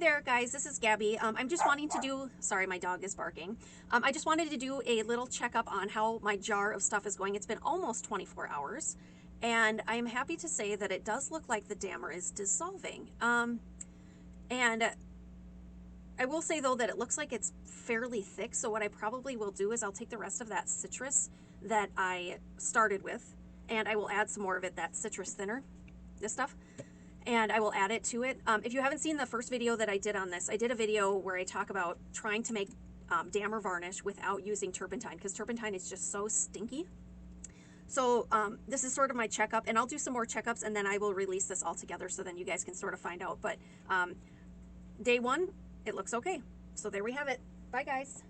there, guys. This is Gabby. I'm just wanting to do, sorry, my dog is barking. I just wanted to do a little checkup on how my jar of stuff is going. It's been almost 24 hours, and I am happy to say that it does look like the Dammar is dissolving. And I will say, though, that it looks like it's fairly thick, so what I probably will do is I'll take the rest of that citrus that I started with, and I will add some more of it, that citrus thinner, this stuff, and I will add it to it. If you haven't seen the first video that I did on this, I did a video where I talk about trying to make Dammar varnish without using turpentine, because turpentine is just so stinky. So this is sort of my checkup, and I'll do some more checkups, and then I will release this all together so then you guys can sort of find out. But day one, it looks okay. So there we have it. Bye, guys.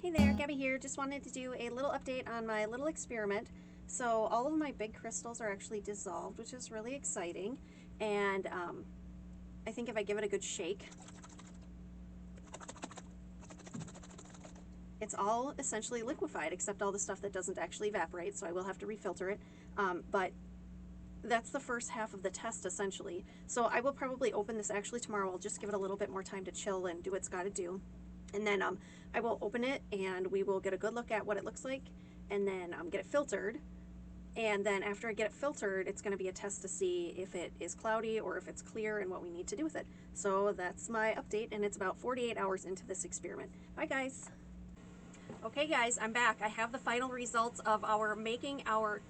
Hey there, Gabby here. Just wanted to do a little update on my little experiment. So all of my big crystals are actually dissolved, which is really exciting. And I think if I give it a good shake, it's all essentially liquefied, except all the stuff that doesn't actually evaporate, so I will have to refilter it. But that's the first half of the test, essentially. So I will probably open this actually tomorrow. I'll just give it a little bit more time to chill and do what it's got to do. And then I will open it, and we will get a good look at what it looks like, and then get it filtered. And then after I get it filtered, it's going to be a test to see if it is cloudy or if it's clear and what we need to do with it. So that's my update, and it's about 48 hours into this experiment. Bye, guys. Okay, guys, I'm back. I have the final results of making our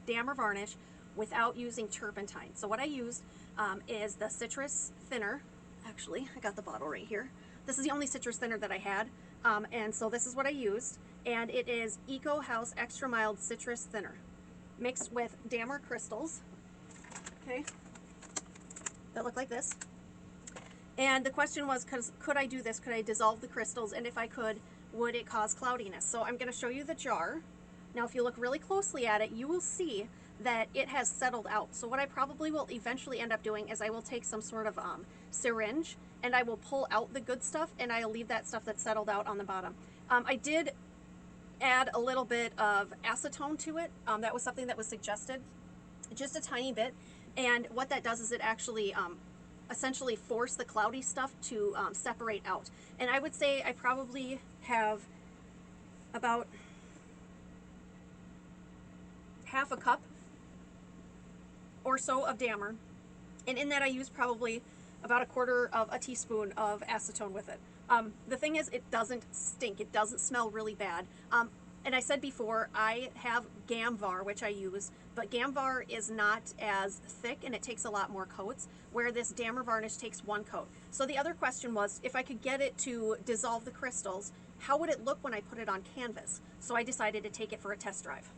Dammar varnish without using turpentine. So what I used is the citrus thinner. Actually, I got the bottle right here. This is the only citrus thinner that I had, and so this is what I used, and it is Eco House Extra Mild Citrus Thinner, mixed with Dammar crystals, okay, that look like this. And the question was, could I do this? Could I dissolve the crystals? And if I could, would it cause cloudiness? So I'm going to show you the jar. Now, if you look really closely at it, you will see that it has settled out. So what I probably will eventually end up doing is I will take some sort of syringe, and I will pull out the good stuff, and I'll leave that stuff that's settled out on the bottom. I did add a little bit of acetone to it. That was something that was suggested, just a tiny bit. And what that does is it actually essentially force the cloudy stuff to separate out. And I would say I probably have about half a cup or so of Dammar, and in that I use probably about a quarter of a teaspoon of acetone with it. The thing is, it doesn't stink. It doesn't smell really bad. And I said before, I have Gamvar, which I use, but Gamvar is not as thick and it takes a lot more coats, where this Dammar varnish takes one coat. So the other question was, if I could get it to dissolve the crystals, how would it look when I put it on canvas? So I decided to take it for a test drive.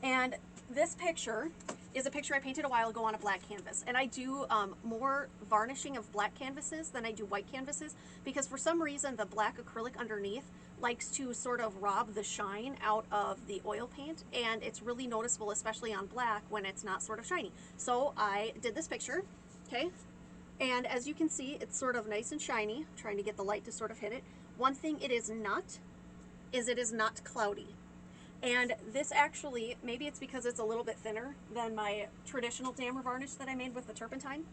And this picture is a picture I painted a while ago on a black canvas. And I do more varnishing of black canvases than I do white canvases, because for some reason the black acrylic underneath likes to sort of rob the shine out of the oil paint, and it's really noticeable, especially on black, when it's not sort of shiny. So I did this picture, okay? And as you can see, it's sort of nice and shiny, trying to get the light to sort of hit it. One thing it is not cloudy. And this actually, maybe it's because it's a little bit thinner than my traditional Dammar varnish that I made with the turpentine.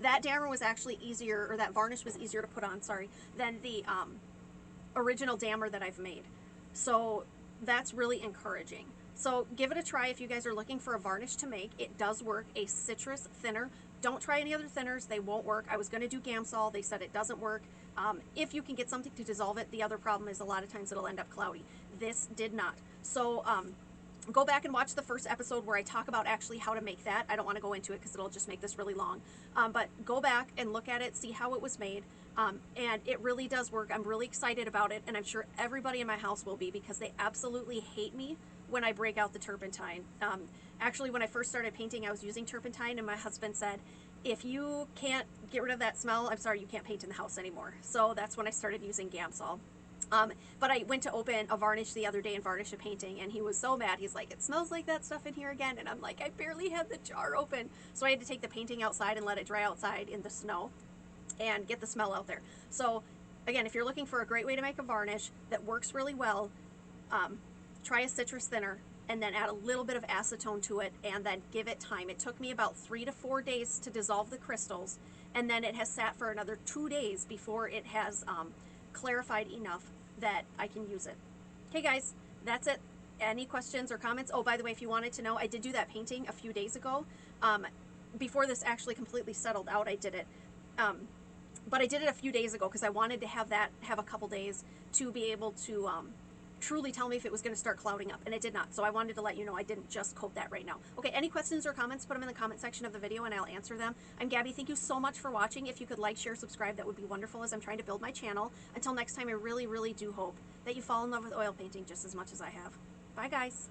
That Dammar was actually easier, or that varnish was easier to put on, sorry, than the original Dammar that I've made. So that's really encouraging. So give it a try if you guys are looking for a varnish to make. It does work, a citrus thinner. Don't try any other thinners, they won't work. I was going to do Gamsol, they said it doesn't work. If you can get something to dissolve it, the other problem is a lot of times it'll end up cloudy. This did not. So go back and watch the first episode where I talk about actually how to make that. I don't want to go into it because it'll just make this really long. But go back and look at it, see how it was made. And it really does work. I'm really excited about it, and I'm sure everybody in my house will be, because they absolutely hate me when I break out the turpentine. Actually, when I first started painting, I was using turpentine, and my husband said, if you can't get rid of that smell, I'm sorry, you can't paint in the house anymore. So that's when I started using Gamsol. But I went to open a varnish the other day and varnish a painting, and he was so mad. He's like, it smells like that stuff in here again. And I'm like, I barely had the jar open. So I had to take the painting outside and let it dry outside in the snow and get the smell out there. So again, if you're looking for a great way to make a varnish that works really well, try a citrus thinner and then add a little bit of acetone to it, and then give it time. It took me about 3 to 4 days to dissolve the crystals, and then it has sat for another 2 days before it has clarified enough that I can use it. Okay guys, that's it. Any questions or comments? Oh, by the way, if you wanted to know, I did do that painting a few days ago. Before this actually completely settled out, I did it. But I did it a few days ago because I wanted to have a couple days to be able to truly tell me if it was going to start clouding up, and it did not. So I wanted to let you know I didn't just coat that right now. Okay, any questions or comments, put them in the comment section of the video and I'll answer them. I'm Gabby. Thank you so much for watching. If you could like, share, subscribe, that would be wonderful as I'm trying to build my channel. Until next time, I really, really do hope that you fall in love with oil painting just as much as I have. Bye, guys.